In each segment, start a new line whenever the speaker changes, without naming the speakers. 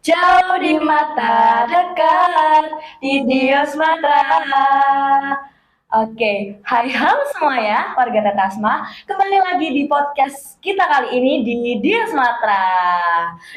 Jauh di mata, dekat di Dio Sumatera. Oke, hai halo semuanya, warga Tetasma. Kembali lagi di podcast kita kali ini di Dio Sumatera.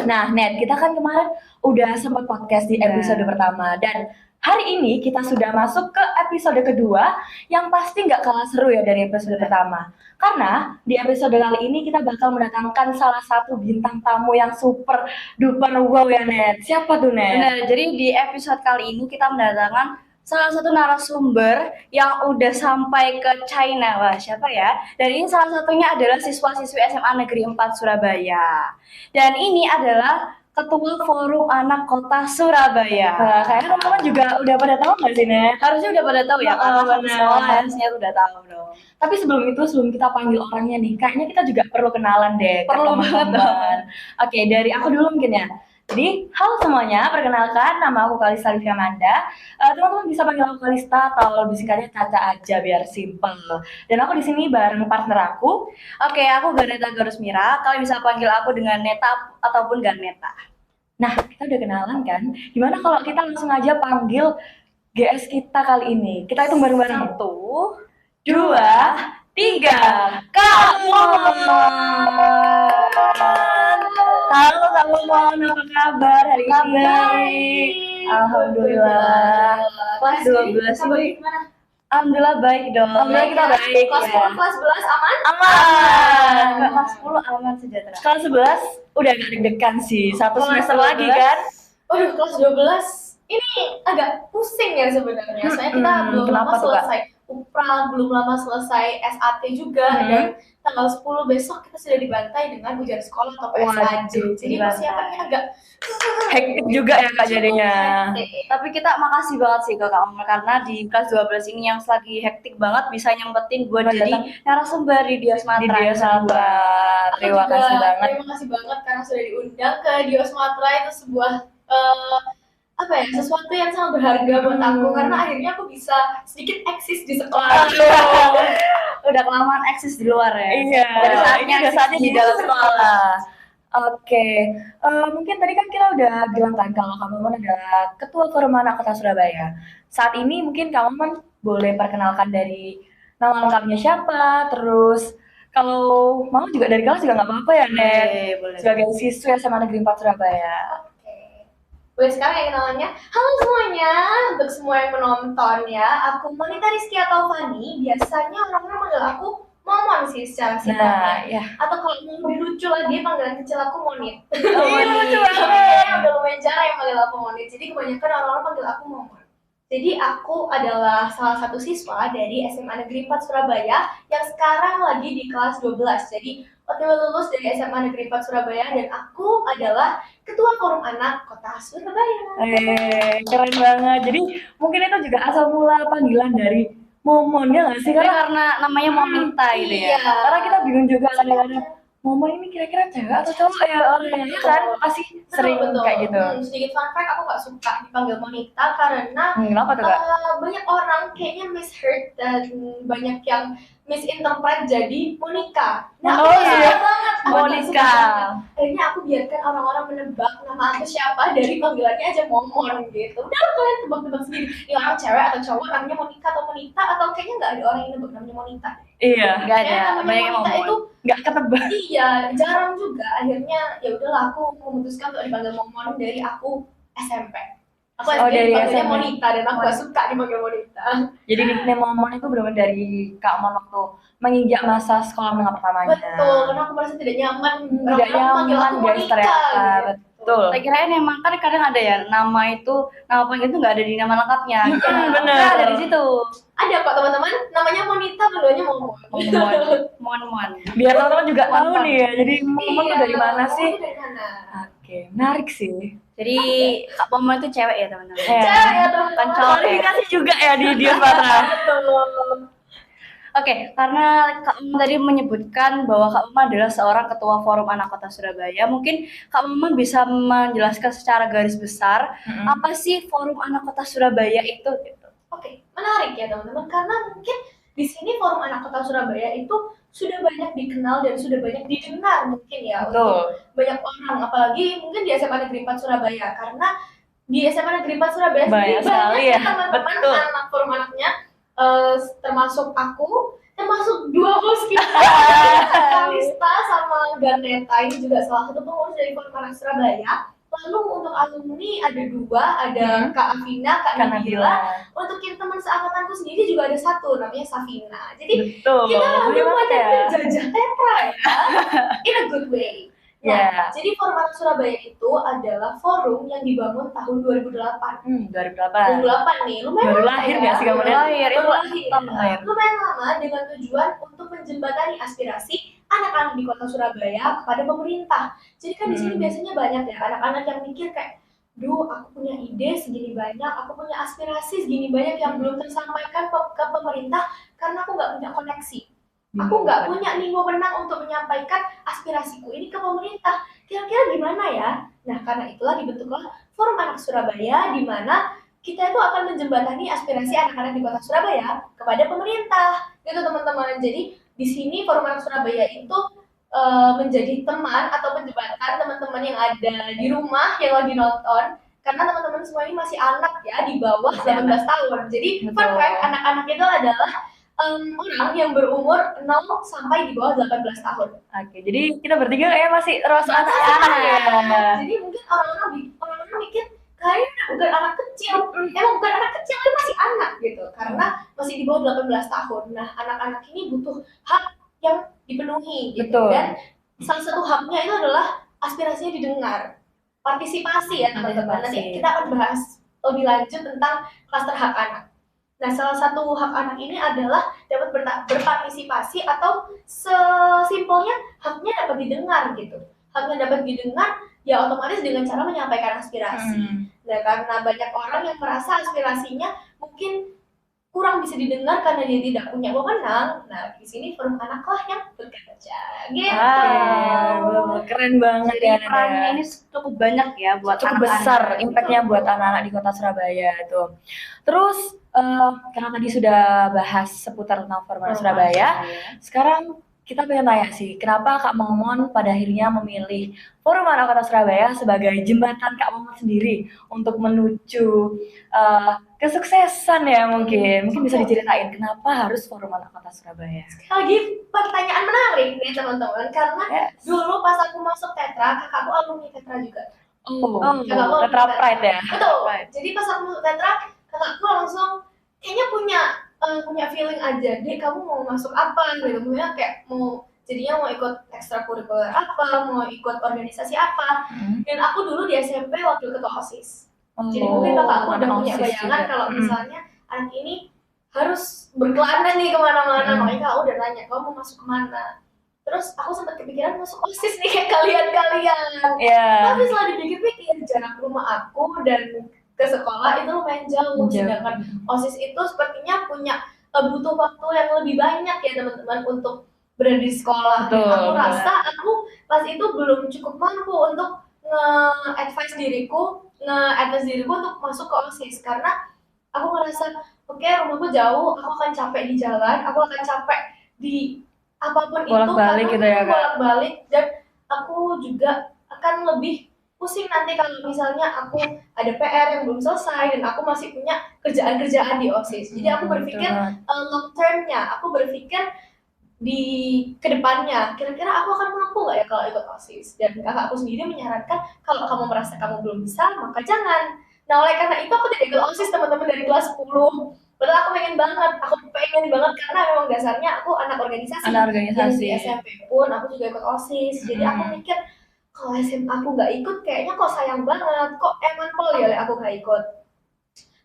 Nah, Net, kita kan kemarin udah sempat podcast di episode pertama dan hari ini kita sudah masuk ke episode kedua yang pasti nggak kalah seru ya dari episode pertama. Karena di episode kali ini kita bakal mendatangkan salah satu bintang tamu yang super duper wow ya, Net. Siapa tuh, Net?
Benar, jadi di episode kali ini kita mendatangkan salah satu narasumber yang udah sampai ke China. Wah, siapa ya? Dan ini salah satunya adalah siswa-siswi SMA Negeri 4 Surabaya. Dan ini adalah Ketua Forum Anak Kota Surabaya.
Nah, kayaknya teman-teman juga udah pada tahu nggak sih, Net?
Harusnya udah pada tahu ya, karena satu
benar.
sekolah harusnya udah tahu dong.
Tapi sebelum kita panggil orangnya nih, kayaknya kita juga perlu kenalan deh. ke
Perlu banget
teman-teman. Oke, dari aku dulu mungkin ya. Jadi, halo semuanya, perkenalkan nama aku Kalista Livia Amanda. Teman-teman bisa panggil aku Kalista atau lebih singkatnya Caca aja biar simple. Dan aku di sini bareng partner aku.
Oke, aku Ganeta Garusmira. Kalian bisa panggil aku dengan Neta ataupun Ganeta.
Nah, kita udah kenalan kan? Gimana kalau kita langsung aja panggil GS kita kali ini? Kita hitung bareng-bareng.
1,
2, 3. Kak Momon. Halo Kak Momon, apa kabar hari ini? Alhamdulillah.
Kelas 12 sih. Alhamdulillah baik dong.
Alhamdulillah kita baik.
Kelas 10, kelas 11 aman?
Aman.
Kelas 10 aman sejahtera.
Kelas 11 udah gak deg-degan sih. Satu
Kelas
semester
12.
lagi kan?
Waduh, kelas 12 ini agak pusing ya sebenarnya. Soalnya kita belum
Kenapa
lama
tuh, Kak?
selesai UPRA, belum lama selesai SAT juga, dan tanggal 10 besok kita sudah dibantai dengan ujian sekolah atau PSAJ.
Waduh,
Jadi
dibantai.
persiapannya agak
Hektik juga ya Kak jadinya.
Tapi kita makasih banget sih ke Kak Omar karena di kelas 12 ini yang lagi hektik banget bisa nyempetin buat
Buat
jadi narasumber di Dio
Di
Sumatera.
Dio Sumatera.
Aku
Terima
juga
kasih banget.
Terima kasih banget karena sudah diundang ke Dio Sumatera. Itu sebuah sesuatu yang sangat berharga buat aku karena akhirnya aku bisa sedikit eksis di sekolah.
Udah kelamaan eksis di luar ya.
Iya, ini udah saatnya di dalam sekolah. Oke, mungkin tadi kan kita udah bilang kan kalau Kak Momon adalah Ketua Forum Anak Kota Surabaya. Saat ini mungkin Kak Momon boleh perkenalkan dari nama lengkapnya siapa, terus kalau mau juga dari kelas juga nggak apa-apa ya, Net.
Boleh.
Sebagai siswa SMA Negeri 4 Surabaya.
Boleh sekarang ya kenalannya. Halo semuanya, untuk semua yang menonton ya, aku Monita Rizky atau Fani. Biasanya orang-orang manggil aku Momon sih secara
Nah,
singkatnya.
ya.
Atau kalau mau lebih lucu lagi, panggilan kecil aku Monit.
lucu banget.
Kayaknya udah lumayan jarang yang manggil aku Monit. Jadi kebanyakan orang-orang panggil aku Momon. Jadi aku adalah salah satu siswa dari SMA Negeri 4 Surabaya yang sekarang lagi di kelas 12. Jadi waktu lulus dari SMA Negeri 4 Surabaya dan aku adalah Ketua Forum Anak Kota Surabaya.
Keren banget. Jadi mungkin itu juga asal mula panggilan dari Momon ya nggak sih?
Karena namanya Momita gitu ya.
Iya.
Karena kita bingung juga kadang-kadang Momon ini kira-kira cewek atau cowok ya orangnya kan pasti sering
Betul.
kayak gitu.
Sedikit fun fact, aku nggak suka dipanggil Monita karena
Kenapa tuh Kak?
banyak orang kayaknya misheard dan banyak yang misinterpret jadi Monica. Nah,
Oh,
aku nggak
iya.
suka banget. Aku nggak
Monica.
suka banget. Akhirnya aku biarkan orang-orang menebak nama aku siapa dari panggilannya aja Momon gitu. Udah kalian tebak-tebak sendiri. Ini orang cewek atau cowok namanya Monica atau Monita atau kayaknya nggak ada orang yang nebak namanya Monita.
Iya.
Enggak ada,
Kayaknya namanya
banyak yang
Monita
ngomong.
itu
Nggak ketebak.
iya, jarang juga. Akhirnya ya udahlah aku memutuskan untuk dipanggil Momon dari aku SMP. Aku
Oh,
SD
dari
dipanggilnya
SMP.
Monita dan aku gak suka dipanggil Monita.
Jadi nickname Momon itu benar-benar dari Kak Mon waktu menginjak masa sekolah menengah pertamanya.
Betul, karena aku merasa tidak nyaman.
Tidak
Orang-orang panggil
nyaman
aku
guys
Monica.
ternyata.
Gitu.
Betul.
Saya kirain emang kan kadang ada ya nama panggil itu nggak ada di nama lengkapnya.
bener.
Nah, ada di situ.
Ada kok teman-teman, namanya Monita, keduanya Momon.
Mon.
Biar teman-teman juga tahu
Momon.
nih ya. Jadi Momon tuh dari mana
Momon
sih?
tuh dari mana?
Oke, menarik sih.
Jadi Kak Momon itu cewek ya teman-teman.
Cewek ya teman-teman.
Kan cowok ya.
Klarifikasi juga ya di Dio Sumatera.
Betul.
Oke, karena Kak Momon tadi menyebutkan bahwa Kak Momon adalah seorang ketua Forum Anak Kota Surabaya, mungkin Kak Momon bisa menjelaskan secara garis besar apa sih Forum Anak Kota Surabaya itu gitu.
Oke, menarik ya teman-teman karena mungkin di sini Forum Anak Kota Surabaya itu sudah banyak dikenal dan sudah banyak didengar mungkin ya untuk banyak orang, apalagi mungkin di SMA Negeri 4 Surabaya, karena di SMA Negeri 4 Surabaya
Banyak sekali ya.
teman-teman
Betul.
anak forum anaknya, termasuk aku, termasuk dua host kita, Kalista sama Ganeta, ini juga salah satu pengurus dari Forum Anak Surabaya. Lalu untuk alumni ada dua, ada Kak Afina, Kak Nabila. Untuk yang teman seangkatanku sendiri juga ada satu, namanya Safina. Jadi
Betul.
kita udah
Gimana
banyak
ya?
menjajah tetra ya, in a good way. Nah,
Ya.
jadi Forum Anak Surabaya itu adalah forum yang dibangun tahun 2008.
2008.
2008 nih, lumayan
Baru
lama
lahir
ya.
nggak sih kamu?
Baru lahir,
Itu
tahun
lahir.
lumayan lama, dengan tujuan untuk menjembatani aspirasi anak-anak di kota Surabaya kepada pemerintah. Jadi kan di sini biasanya banyak ya anak-anak yang mikir kayak, duh aku punya ide segini banyak, aku punya aspirasi segini banyak yang belum tersampaikan ke pemerintah karena aku nggak punya koneksi. Aku nggak punya nih wewenang untuk menyampaikan aspirasiku ini ke pemerintah. Kira-kira gimana ya? Nah, karena itulah dibentuklah Forum Anak Surabaya, di mana kita itu akan menjembatani aspirasi anak-anak di kota Surabaya kepada pemerintah. Gitu teman-teman. Jadi di sini Forum Anak Surabaya itu menjadi teman atau penjembatan teman-teman yang ada di rumah yang lagi nonton, karena teman-teman semua ini masih anak ya, di bawah 18 tahun. Jadi fun fact, anak-anak itu adalah orang yang berumur 0 sampai di bawah 18 tahun.
Oke, jadi kita bertiga kayak masih termasuk anak-anak ya.
Jadi mungkin orang-orang mikir kayaknya bukan anak kecil, emang bukan anak kecil, tapi masih anak gitu, karena masih di bawah 18 tahun. Nah, anak-anak ini butuh hak yang dipenuhi gitu.
Betul.
Dan salah satu haknya itu adalah aspirasinya didengar. Partisipasi ya teman-teman. Nanti kita akan bahas lebih lanjut tentang klaster hak anak. Nah, salah satu hak anak ini adalah dapat berpartisipasi, atau sesimpelnya haknya dapat didengar gitu. Haknya dapat didengar ya otomatis dengan cara menyampaikan aspirasi. Nah, karena banyak orang yang merasa aspirasinya mungkin kurang bisa didengar karena dia tidak punya wewenang. Nah, di sini forum anak lah yang bekerja. Gitu.
Keren banget
Jadi
ya.
perannya ini cukup banyak ya buat
cukup
anak-anak.
besar impactnya buat anak-anak di kota Surabaya itu. Terus karena tadi sudah bahas seputar tentang Forum Anak Surabaya, sekarang kita pengen tanya sih, kenapa Kak Momon pada akhirnya memilih Forum Anak Kota Surabaya sebagai jembatan Kak Momon sendiri untuk menuju kesuksesan ya mungkin bisa diceritain kenapa harus Forum Anak Kota Surabaya?
Lagi pertanyaan menarik nih teman-teman, karena dulu pas aku masuk Tetra, kakakku alumni Tetra juga.
Kakakku Tetra Pride ya?
Betul. Jadi pas aku masuk Tetra, kakakku langsung kayaknya punya feeling aja, deh kamu mau masuk apa gitu, maksudnya kayak jadinya mau ikut ekstrakurikuler apa, mau ikut organisasi apa. Dan aku dulu di SMP wakil ketua OSIS. Jadi mungkin kakakku udah punya bayangan kalau misalnya anak ini harus berkelana nih kemana-mana, makanya kakak udah nanya, kamu mau masuk kemana? Terus aku sempat kepikiran masuk OSIS nih kayak kalian-kalian. Tapi setelah dipikir-pikir, jarak rumah aku dan ke sekolah itu lumayan jauh. Sedangkan OSIS itu sepertinya punya butuh waktu yang lebih banyak ya teman-teman untuk berada di sekolah. Aku rasa aku pas itu belum cukup mampu untuk nge-advise diriku untuk masuk ke OSIS, karena aku ngerasa oke, rumahku jauh, aku akan capek di jalan, aku akan capek di apapun itu,
bolak-balik gitu ya,
bolak-balik, dan aku juga akan lebih pusing nanti kalau misalnya aku ada PR yang belum selesai dan aku masih punya kerjaan-kerjaan di OSIS. Jadi aku berpikir long term-nya, aku berpikir di kedepannya, kira-kira aku akan mampu nggak ya kalau ikut OSIS. Dan kakakku sendiri menyarankan kalau kamu merasa kamu belum bisa, maka jangan. Nah, oleh karena itu aku tidak ikut OSIS teman-teman dari kelas 10. Padahal aku pengen banget karena memang dasarnya aku anak organisasi. Dan di SMP pun aku juga ikut OSIS. Jadi aku mikir kalau SMA aku nggak ikut kayaknya kok sayang banget, kok eman pol ya aku nggak ikut.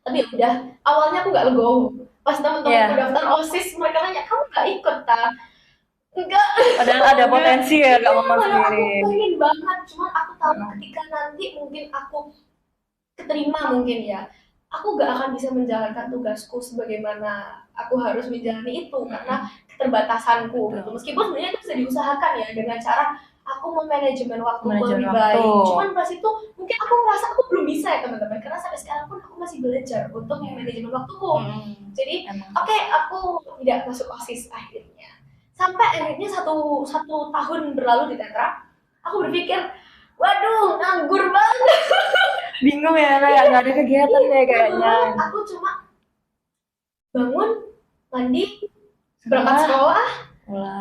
Tapi udah, awalnya aku nggak legowo. Pas teman-teman aku daftar OSIS, mereka nanya, kamu nggak ikut tak? Enggak.
Padahal ada potensi ya Kak Momon sendiri.
Aku pengen banget, cuman aku tahu ketika nanti mungkin aku keterima mungkin ya, aku nggak akan bisa menjalankan tugasku sebagaimana aku harus menjalani itu karena keterbatasanku. Gitu. Meskipun sebenarnya itu bisa diusahakan ya dengan cara aku mau manajemen waktu
Manajemen
lebih
waktu.
baik. Cuman pas itu mungkin aku merasa aku belum bisa ya teman-teman, karena sampai sekarang pun aku masih belajar untuk manajemen waktuku. Jadi
Emang.
oke, aku tidak masuk OSIS akhirnya. Sampai akhirnya satu tahun berlalu di Tetra, aku berpikir, waduh, nganggur banget.
Bingung ya, kayak nggak ada kegiatan deh kayaknya.
Aku cuma bangun, mandi, berangkat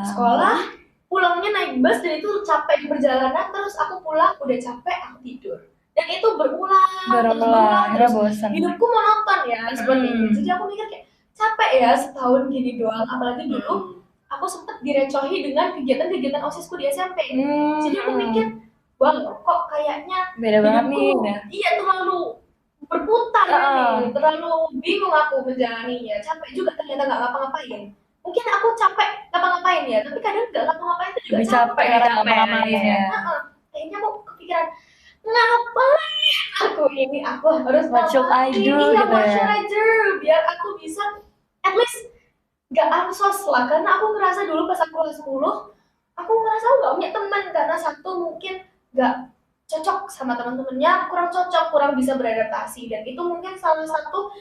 sekolah, pulangnya naik bus dan itu capek di perjalanan, terus aku pulang udah capek, aku tidur. Dan itu berulang
Akhirnya
terus.
bosan.
Hidupku monoton ya seperti ini. Jadi aku mikir kayak capek ya setahun gini doang, apalagi dulu aku sempet direcohi dengan kegiatan-kegiatan OSISku di SMP. Jadi aku mikir, wah kok kayaknya
Beda banget nih.
Iya, terlalu berputar nih, terlalu bingung aku menjalaninya. Capek juga ternyata nggak ngapa-ngapain. Mungkin aku capek ngapa-ngapain ya, tapi kadang nggak ngapa-ngapain itu juga
Lebih capek karena ngapa-ngapain ya.
Kayaknya aku kepikiran, ngapain aku ini, aku harus
What should I do
iya,
gitu
what
ya.
should I do biar aku bisa at least gak ansos lah, karena aku ngerasa dulu pas aku kelas 10 aku ngerasa aku gak punya teman, karena satu mungkin gak cocok sama teman-temannya, kurang cocok, kurang bisa beradaptasi, dan itu mungkin salah satu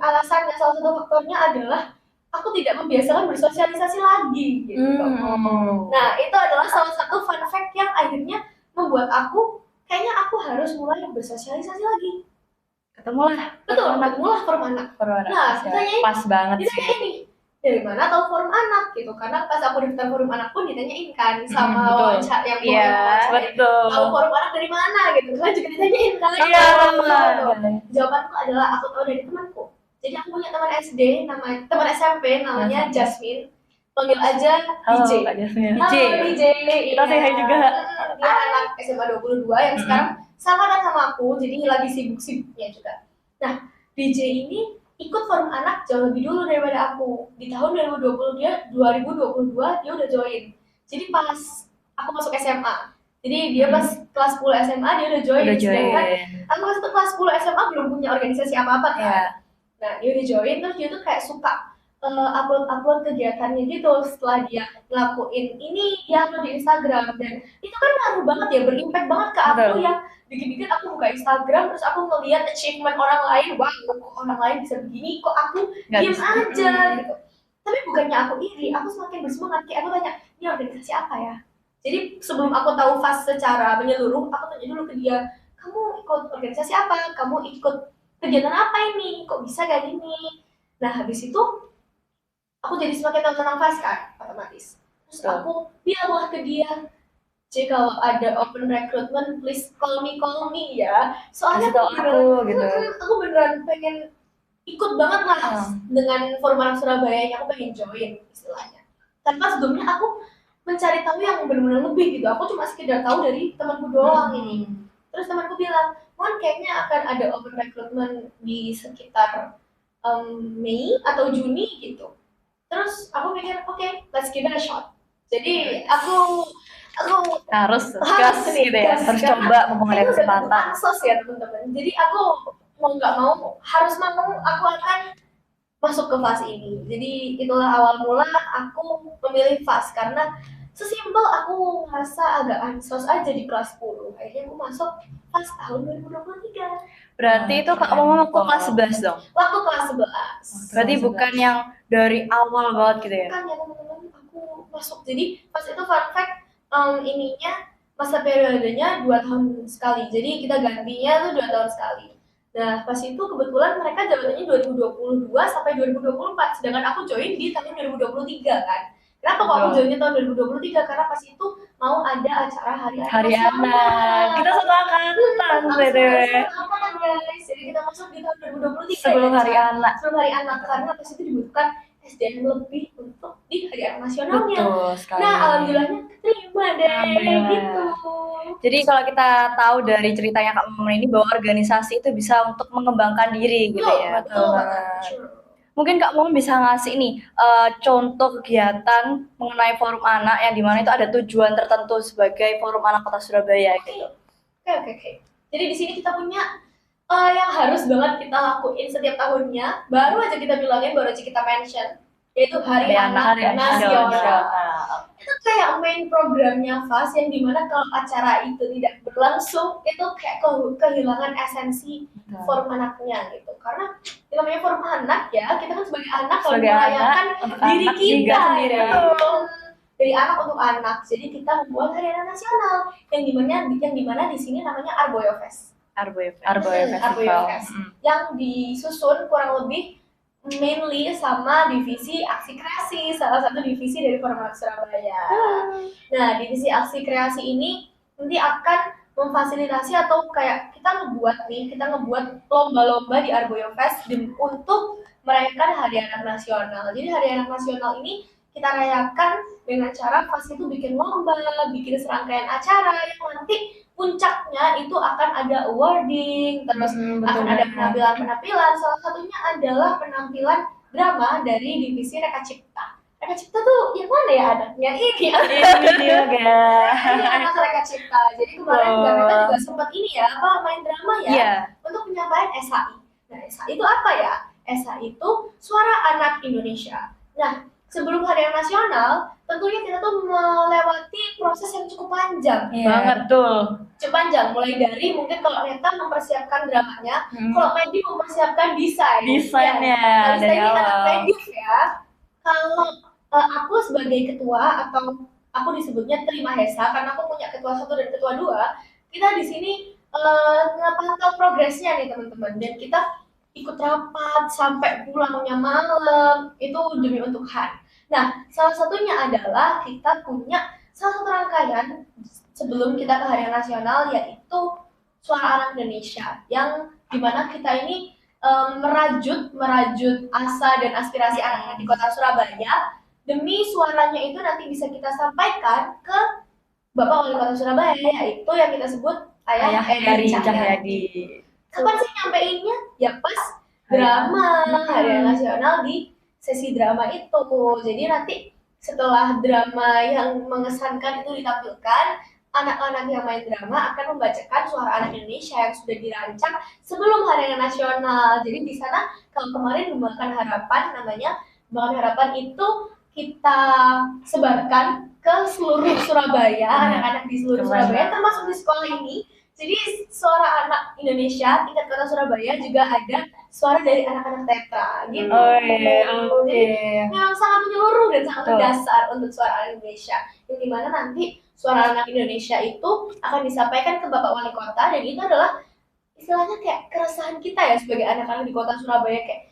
alasannya, salah satu faktornya adalah aku tidak membiasakan bersosialisasi lagi gitu. Nah, itu adalah salah satu fun fact yang akhirnya membuat aku kayaknya aku harus mulai bersosialisasi lagi.
Ketemulah.
Ketemulah forum anak. Nah, ditanyain,
pas banget sih.
ini dari mana tahu forum anak gitu, karena pas aku daftar forum anak pun ditanyain kan sama wawancara yang
betul.
tahu forum anak dari mana gitu kan, juga ditanyain kan.
Iya,
jawabanku adalah aku tahu dari temanku. Jadi aku punya teman SD, teman SMP namanya Jasmine, panggil aja DJ. DJ.
Kita say hi juga.
Dia anak SMA 22 yang sekarang sama sama aku, jadi lagi sibuk-sibuknya juga. Nah, DJ ini ikut forum anak jauh lebih dulu daripada aku. Di tahun 2022 dia udah join. Jadi pas aku masuk SMA. Jadi dia pas kelas 10 SMA dia udah join. Sedangkan aku pas kelas 10 SMA belum punya organisasi apa-apa kan. Nah, dia udah join, terus dia tuh kayak suka upload kegiatannya gitu. Setelah dia ngelakuin ini, dia upload di Instagram, dan itu kan ngaruh banget ya, berimpact banget ke aku. Yang dikit-dikit aku buka Instagram, terus aku ngeliat achievement orang lain, wah kok orang lain bisa begini, kok aku diem aja gitu. Tapi bukannya aku iri, aku semakin bersemangat. Kayak aku tanya, ini organisasi apa ya? Jadi sebelum aku tahu FAS secara menyeluruh, aku tanya dulu ke dia, kamu ikut organisasi apa? Kamu ikut kegiatan apa ini? Kok bisa kayak gini? Nah, habis itu aku jadi semakin tahu tentang FAS kan, otomatis. Terus aku bilanglah ke dia, jadi kalau ada open recruitment, please call me ya. Soalnya aku beneran pengen ikut banget lah dengan forum anak Surabaya, aku pengen join istilahnya. Tanpa sebelumnya aku mencari tahu yang benar-benar lebih gitu. Aku cuma sekedar tahu dari temanku doang ini. Terus temanku bilang, Mon kayaknya akan ada open recruitment di sekitar Mei atau Juni gitu. Terus aku mikir, oke, let's give it a shot. Jadi aku
harus gas gitu ya, harus coba mumpung ada kesempatan.
Ansos ya teman-teman. Jadi aku mau nggak mau, harus mau, aku akan masuk ke FAS ini. Jadi itulah awal mula aku memilih FAS, karena sesimpel aku merasa agak ansos aja di kelas 10. Akhirnya aku masuk FAS tahun 2023.
Berarti itu kamu waktu kelas 11 dong?
Waktu kelas 11.
Berarti bukan yang dari awal banget gitu ya?
Bukan ya teman-teman, aku masuk. Jadi pas itu fun fact, ininya masa periodenya 2 tahun sekali. Jadi kita gantinya tuh 2 tahun sekali. Nah, pas itu kebetulan mereka jabatannya 2022 sampai 2024, sedangkan aku join di tahun 2023 kan. Kenapa kok aku joinnya tahun 2023? Karena pas itu mau ada acara Hari
Anak. Kita satu angkatan, BTW.
Guys. Jadi kita masuk di tahun 2023.
Sebelum Hari Anak.
Sebelum Hari Anak, karena pas itu dibutuhkan SDM lebih untuk di Hari Anak Nasionalnya.
Betul sekali.
Nah, alhamdulillahnya keterima deh, gitu.
Jadi kalau kita tahu dari ceritanya Kak Momen ini bahwa organisasi itu bisa untuk mengembangkan diri gitu ya.
Betul.
Mungkin Kak Momen bisa ngasih nih contoh kegiatan mengenai forum anak yang dimana itu ada tujuan tertentu sebagai forum anak Kota Surabaya gitu.
Oke. Jadi di sini kita punya yang harus banget kita lakuin setiap tahunnya, baru aja kita bilangin, baru aja kita mention, yaitu Hari Anak Nasional. Itu kayak main programnya FAS yang dimana kalau acara itu tidak berlangsung itu kayak kehilangan esensi forum anaknya gitu, karena yang namanya forum anak ya, kita kan sebagai anak kalau
Sebagai
merayakan
anak,
diri
anak
kita
juga sendiri.
ya. Dari anak untuk anak, jadi kita membuat Hari Anak Nasional yang dimana di sini namanya Arboyo Fest.
Arboyo
Arboyo
Festival.
Fest. Yang disusun kurang lebih mainly sama divisi aksi kreasi, salah satu divisi dari Forum Anak Surabaya. Nah, divisi aksi kreasi ini nanti akan memfasilitasi atau kayak kita ngebuat lomba-lomba di Arboyo Fest untuk merayakan Hari Anak Nasional. Jadi Hari Anak Nasional ini kita rayakan dengan cara FAS itu bikin lomba, bikin serangkaian acara yang nanti puncaknya itu akan ada awarding, terus akan ada penampilan-penampilan. Salah satunya adalah penampilan drama dari divisi Reka Cipta. Reka Cipta tuh yang mana ya anaknya? Ini
juga.
Ini anak Reka Cipta. Jadi kemarin Gameta juga sempat ini ya, main drama ya, untuk penyampaian SHI. Nah, SHI itu apa ya? SHI itu Suara Anak Indonesia. Nah, sebelum Hari Anak Nasional, tentunya kita tuh melewati proses yang cukup panjang.
Banget tuh.
Cukup panjang, mulai dari mungkin kalau Neta mempersiapkan dramanya, kalau Medi mempersiapkan
desainnya
Nah,
dari
ini anak
awal.
kreatif ya. Kalau aku sebagai ketua atau aku disebutnya Tri Mahesa karena aku punya ketua 1 dan ketua 2, kita di sini ngepantau progresnya nih teman-teman, dan kita ikut rapat sampai pulangnya malam itu demi untuk HAN. Nah, salah satunya adalah kita punya salah satu rangkaian sebelum kita ke Hari Nasional, yaitu Suara Anak Indonesia, yang dimana kita ini merajut asa dan aspirasi anak-anak di kota Surabaya demi suaranya itu nanti bisa kita sampaikan ke Bapak Wali Kota Surabaya, yaitu yang kita sebut Ayah Eri Cahyadi. Kapan sih nyampeinnya? Ya pas drama Hari Nasional di sesi drama itu. Jadi nanti setelah drama yang mengesankan itu ditampilkan, anak-anak yang main drama akan membacakan Suara Anak Indonesia yang sudah dirancang sebelum Hari Nasional. Jadi di sana kalau kemarin Gembalakan Harapan namanya, Gembalakan Harapan itu kita sebarkan ke seluruh Surabaya, anak-anak di seluruh Surabaya termasuk di sekolah ini. Jadi Suara Anak Indonesia tingkat kota Surabaya juga ada suara dari anak-anak tetra gitu. Jadi memang sangat menyeluruh dan sangat mendasar untuk Suara Anak Indonesia. Yang dimana nanti Suara Anak Indonesia itu akan disampaikan ke Bapak Wali Kota, dan itu adalah istilahnya kayak keresahan kita ya sebagai anak-anak di kota Surabaya, kayak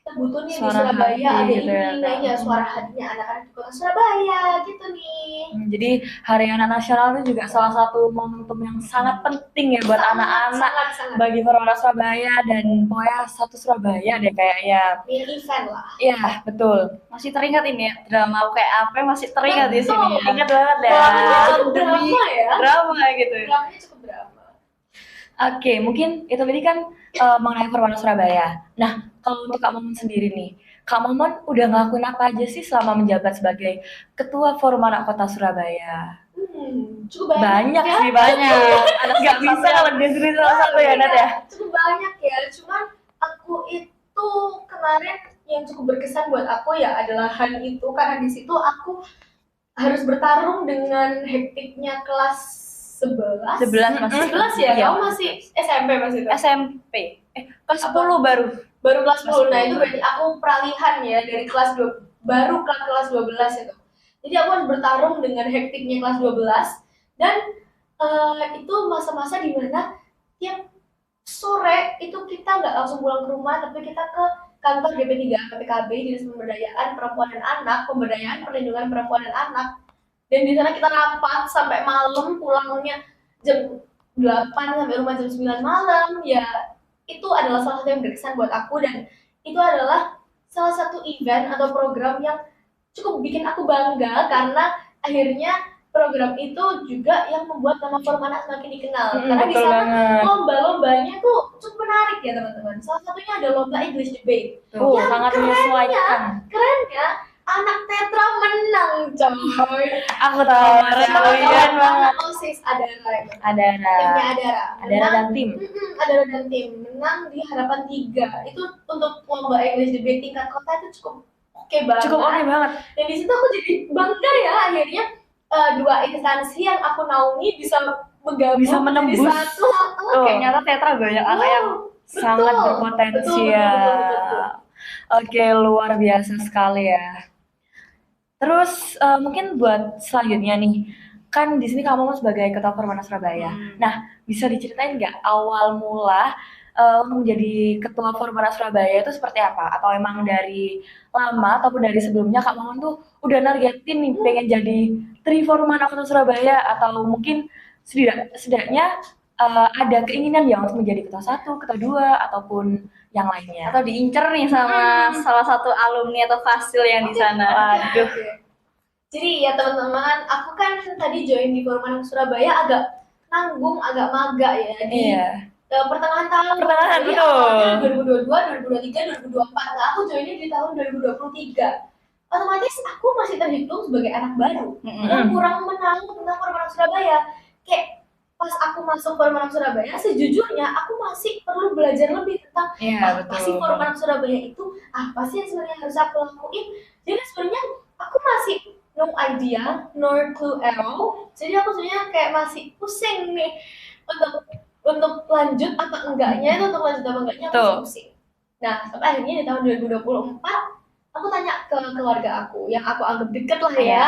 kita butuh nih di Surabaya ada
gitu
ini ya, suara hatinya anak-anak di kota Surabaya gitu nih.
Jadi Hari Anak Nasional itu juga salah satu momentum yang sangat penting ya buat anak-anak, bagi Forum Anak Surabaya, dan pokoknya satu Surabaya deh kayaknya.
Mini event lah.
Iya, betul.
Masih teringat ini ya, drama kayak apa masih teringat di sini ya.
Ingat banget ya.
Drama ya.
Drama gitu.
Dramanya cukup drama.
Oke, mungkin itu tadi kan mengenai Forum Anak Surabaya. Nah, kalau untuk Kak Momon sendiri nih, Kak Momon udah ngelakuin apa aja sih selama menjabat sebagai Ketua Forum Anak Kota Surabaya?
Cukup
Banyak
ya.
sih, banyak. Nggak bisa kalau dia sendiri salah satu ya, Nat ya?
Cukup banyak ya, cuman aku itu kemarin yang cukup berkesan buat aku ya adalah HAN itu, karena di situ aku harus bertarung dengan hektiknya kelas 11 ya,
Iya.
kamu masih SMP pas itu?
SMP. Kelas 10
Baru kelas 10, nah itu berarti aku peralihan ya dari kelas 2, baru ke kelas 12 itu. Jadi aku harus bertarung dengan hektiknya kelas 12, dan itu masa-masa dimana tiap sore itu kita nggak langsung pulang ke rumah, tapi kita ke kantor DP3 PPKB, Dinas Pemberdayaan Perempuan dan Anak, Pemberdayaan Perlindungan Perempuan dan Anak. Dan di sana kita rapat sampai malam, pulangnya jam 8 sampai rumah jam 9 malam. Ya, itu adalah salah satu yang berkesan buat aku, dan itu adalah salah satu event atau program yang cukup bikin aku bangga, karena akhirnya program itu juga yang membuat nama Forum Anak semakin dikenal. Karena di sana lomba-lombanya tuh cukup menarik ya teman-teman. Salah satunya ada lomba English Debate. Yang
sangat menyesuaikan.
Kerennya anak tetra menang, coy.
Aku tahu, keren banget.
OSIS Adara.
Adara.
Timnya
Adara dan tim.
Adara dan tim menang di Harapan 3. Itu untuk lomba English Debate tingkat kota itu cukup oke banget.
Cukup oke banget.
Dan di situ aku jadi bangga ya akhirnya dua instansi yang aku naungi bisa menggabung
Bisa menembus.
jadi satu.
Kayak nyata teater banyak anak yang
Sangat berpotensi ya.
Betul.
Oke, luar biasa sekali ya. Terus mungkin buat selanjutnya nih, kan di sini kamu sebagai Ketua Permana Surabaya. Nah, bisa diceritain nggak awal mula untuk menjadi Ketua Permana Surabaya itu seperti apa? Atau emang dari lama ataupun dari sebelumnya Kak Maman tuh udah nargetin nih pengen jadi Tri Formana Kota Surabaya, atau mungkin setidaknya ada keinginan ya untuk menjadi Ketua 1, Ketua 2 ataupun yang lainnya.
atau diincer nih sama salah satu alumni atau fasil yang di sana.
Waduh.
Jadi ya teman-teman, aku kan tadi join di Formana Surabaya agak nanggung, agak maga ya di pertengahan tahun.
Pertengahan,
Jadi
betul.
awalnya 2022, 2023, 2024. Nah, aku joinnya di tahun 2023. Otomatis aku masih terhitung sebagai anak baru yang kurang menahu tentang Formana Surabaya. Kayak pas aku masuk Formana Surabaya, sejujurnya aku masih perlu belajar lebih tentang apa sih Formana Surabaya itu, apa sih yang sebenarnya harus aku lakuin. Jadi sebenarnya aku masih no idea, nor clue at all. Jadi aku sebenarnya kayak masih pusing nih untuk lanjut apa enggaknya, untuk lanjut apa enggaknya aku masih pusing. Nah, sampai akhirnya di tahun 2024 aku tanya ke keluarga aku yang aku anggap deket lah ya,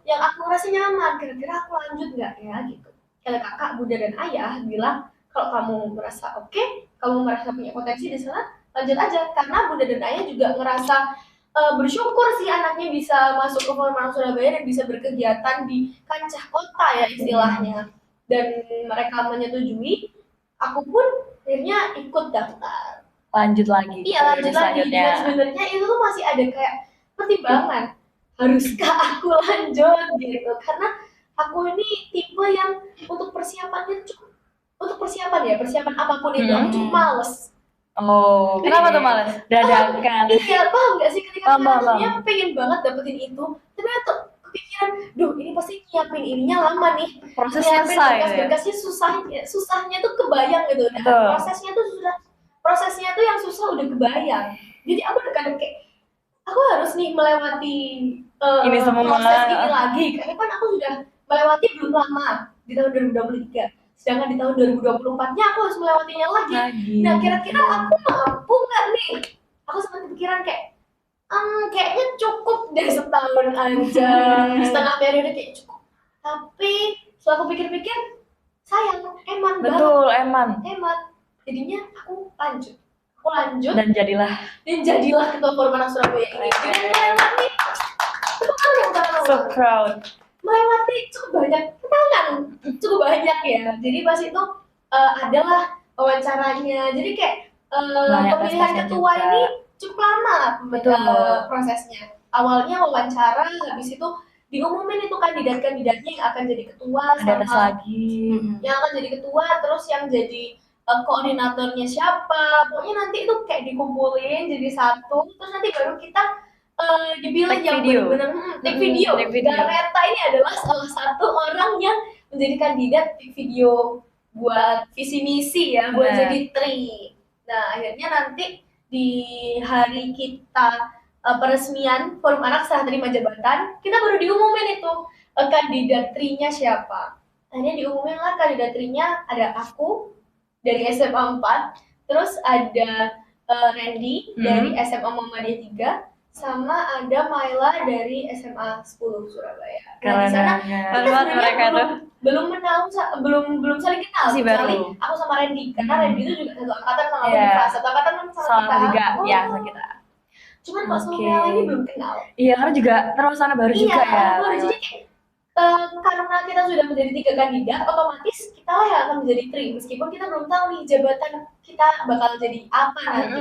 yang aku ngerasa nyaman, kira-kira aku lanjut nggak ya gitu. Kata kakak, bunda dan ayah bilang kalau kamu merasa oke, kamu merasa punya potensi di sana, lanjut aja, karena bunda dan ayah juga ngerasa bersyukur sih anaknya bisa masuk ke Formana Surabaya dan bisa berkegiatan di kancah kota ya istilahnya. Dan mereka menyetujui, aku pun akhirnya ikut daftar.
Lanjut lagi.
Iya, lanjut lagi. Dan sebenarnya itu tuh masih ada kayak pertimbangan, haruskah aku lanjut gitu, karena aku ini tipe yang untuk persiapannya cukup, untuk persiapan apapun itu aku cukup males.
Oh, kenapa tuh males? Dadakan.
Iya, paham gak sih ketika kita pengen banget dapetin itu, tapi tuh kepikiran, duh ini pasti nyiapin ininya lama nih,
prosesnya
berkas-berkasnya susahnya tuh kebayang gitu. Nah, prosesnya tuh yang susah udah kebayang. Jadi aku kadang kayak aku harus nih melewati
ini semua
proses ini lagi, karena kan aku sudah melewati belum lama di tahun 2023. Sedangkan di tahun 2024-nya aku harus melewatinya lagi. Nah, kira-kira aku mampu nggak nih? Aku sempat kepikiran kayak, kayaknya cukup deh setahun aja, setengah periode kayak cukup. Tapi setelah aku pikir-pikir, sayang, eman banget.
Betul, eman.
Jadinya aku lanjut.
Dan jadilah
Ketua Formana Surabaya ini. Dan melewati,
so proud.
Melewati cukup banyak ya. Jadi pas itu adalah wawancaranya. Jadi kayak pemilihan ketua juga ini cukup lama prosesnya. Awalnya wawancara, habis itu diumumin itu kandidatnya yang akan jadi ketua, yang akan jadi ketua, terus yang jadi koordinatornya siapa. Pokoknya nanti itu kayak dikumpulin jadi satu, terus nanti baru kita dipilih yang benar-benar take video. Gareta ini adalah salah satu orang yang menjadi kandidat take video buat visi misi ya, buat jadi tri. Nah, akhirnya nanti di hari kita peresmian forum anak setelah terima jabatan, kita baru diumumin itu kandidat trinya siapa. Akhirnya diumumin lah kandidat trinya, ada aku dari SMA 4, terus ada Randy dari SMA Muhammadiyah 3, sama ada Maila dari SMA 10 Surabaya. Nah, di sana kita sebenarnya belum saling kenal, kecuali aku sama Randy, karena Randy itu juga satu angkatan sama aku, satu angkatan sama kita. Cuman pas sama ini belum kenal.
Iya, karena juga terlaksana baru juga ya.
Jadi karena kita sudah menjadi 3 kandidat, otomatis kita lah yang akan menjadi tri, meskipun kita belum tahu nih jabatan kita bakal jadi apa nanti.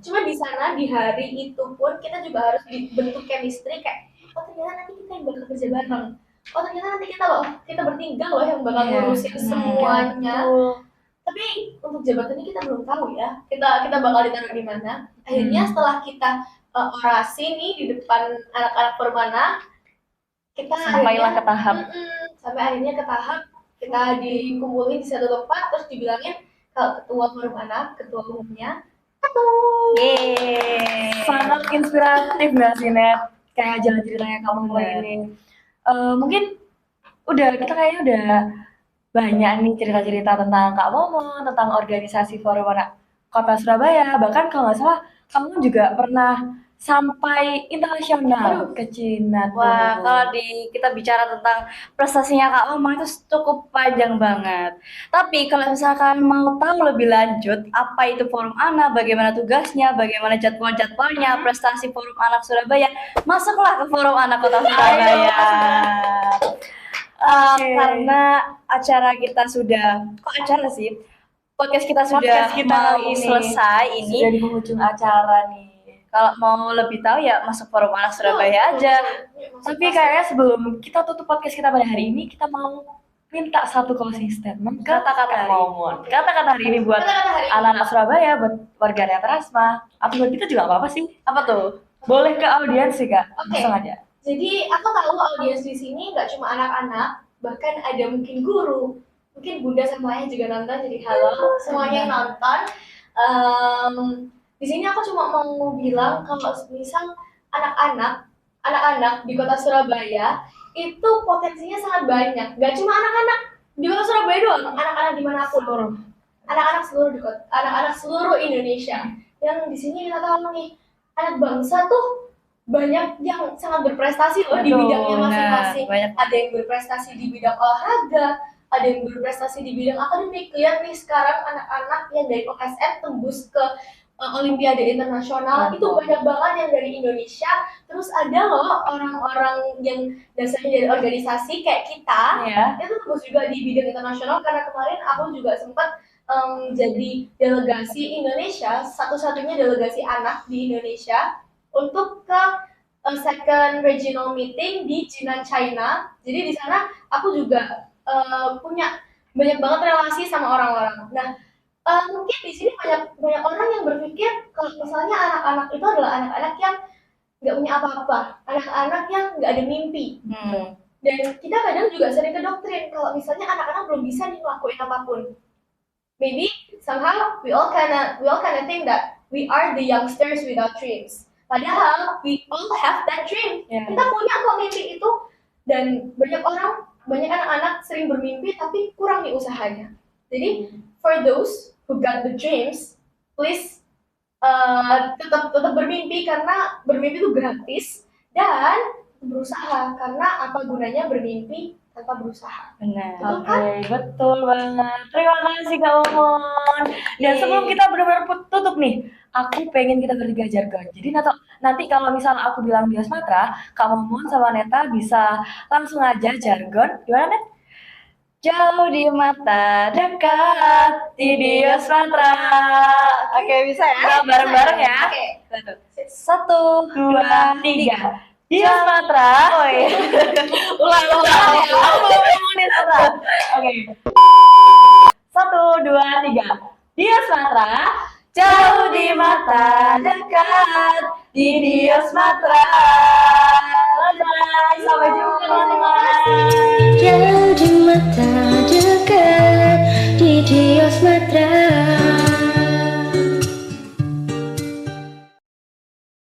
Cuma di sana di hari itu pun kita juga harus dibentuk chemistry kayak, oh ternyata nanti kita yang bakal kerja bareng. Oh ternyata nanti kita bertiga loh yang bakal ngurusin semuanya. Tapi untuk jabatannya kita belum tahu ya. Kita bakal ditaruh di mana. Akhirnya setelah kita orasi nih di depan anak-anak Permana, kita
sampailah ke tahap
sampai akhirnya ke tahap kita dikumpulin di satu tempat, terus dibilangin kalau ketua forum anak, ketua umumnya
sangat inspiratif nggak sih, Net? Kayak jalan ceritanya kamu ini. Mungkin kita kayaknya udah banyak nih cerita-cerita tentang Kak Momo, tentang organisasi Forum Anak Kota Surabaya. Bahkan kalau nggak salah, kamu juga pernah sampai internasional ke Cina tuh.
Wah, kalau kita bicara tentang prestasinya Kak Mamang itu cukup panjang banget. Tapi kalau misalkan mau tahu lebih lanjut apa itu Forum Anak, bagaimana tugasnya, bagaimana jadwal-jadwalnya, prestasi Forum Anak Surabaya, masuklah ke Forum Anak Kota Surabaya. Karena acara kita sudah, kok acara sih? Podcast kita sudah mau selesai ini.
Sudah di penghujung acara nih.
Kalau mau lebih tahu ya masuk Forum Anak Surabaya aja.
Tapi kayaknya sebelum kita tutup podcast kita pada hari ini, kita mau minta satu closing statement
Kata-kata
Momon. Kata-kata hari ini buat anak-anak Surabaya, buat warga Netrasma. Atau buat kita juga nggak apa-apa sih.
Apa tuh?
Boleh ke audiens sih, Kak.
Oke.
Langsung aja.
Jadi aku tahu audiens di sini nggak cuma anak-anak, bahkan ada mungkin guru, mungkin bunda sama ayah juga nonton. Jadi halo semuanya yang nonton. Di sini aku cuma mau bilang kalau misal anak-anak di kota Surabaya itu potensinya sangat banyak. Gak cuma anak-anak di kota Surabaya doang, anak-anak dimanapun. Anak-anak seluruh Indonesia. Yang di sini kita tahu nih, anak bangsa tuh banyak yang sangat berprestasi loh di bidangnya masing-masing. Ada yang berprestasi di bidang olahraga, ada yang berprestasi di bidang akademik. Lihat nih sekarang anak-anak yang dari OSN tembus ke Olimpiade internasional. Itu banyak banget yang dari Indonesia. Terus ada loh orang-orang yang dasarnya dari organisasi kayak kita, itu tembus juga di bidang internasional. Karena kemarin aku juga sempat jadi delegasi Indonesia, satu-satunya delegasi anak di Indonesia untuk ke second regional meeting di Jinan, China. Jadi di sana aku juga punya banyak banget relasi sama orang-orang. Nah, mungkin di sini banyak orang yang berpikir kalau misalnya anak-anak itu adalah anak-anak yang nggak punya apa-apa, anak-anak yang nggak ada mimpi. Dan kita kadang juga sering kedoktrin kalau misalnya anak-anak belum bisa nih ngelakuin apapun. Maybe somehow we all kinda think that we are the youngsters without dreams. Padahal we all have that dream. Kita punya kok mimpi itu. Dan banyak anak-anak sering bermimpi tapi kurang nih usahanya. Jadi for those who got the dreams, please tetap bermimpi, karena bermimpi itu gratis, dan berusaha, karena apa gunanya bermimpi tanpa berusaha.
Benar.
Betul banget. Terima kasih Kak Momon. Dan sebelum kita benar-benar tutup nih, aku pengen kita bertiga jargon. Jadi nanti kalau misalnya aku bilang Dios Matra, Kak Momon sama Neta bisa langsung aja jargon. Gimana, Net?
Jauh di mata, dekat di Dios Matra. Oke, bisa ya?
Bareng-bareng ya.
Oke.
1, 2, 3.
Dios Matra. Ulang. Aku belum menit. Oke. 1, 2, 3. Dios Matra. Jauh di mata, dekat di Dios Matra. Bye-bye. Sampai jumpa teman-teman.
Jauh di mata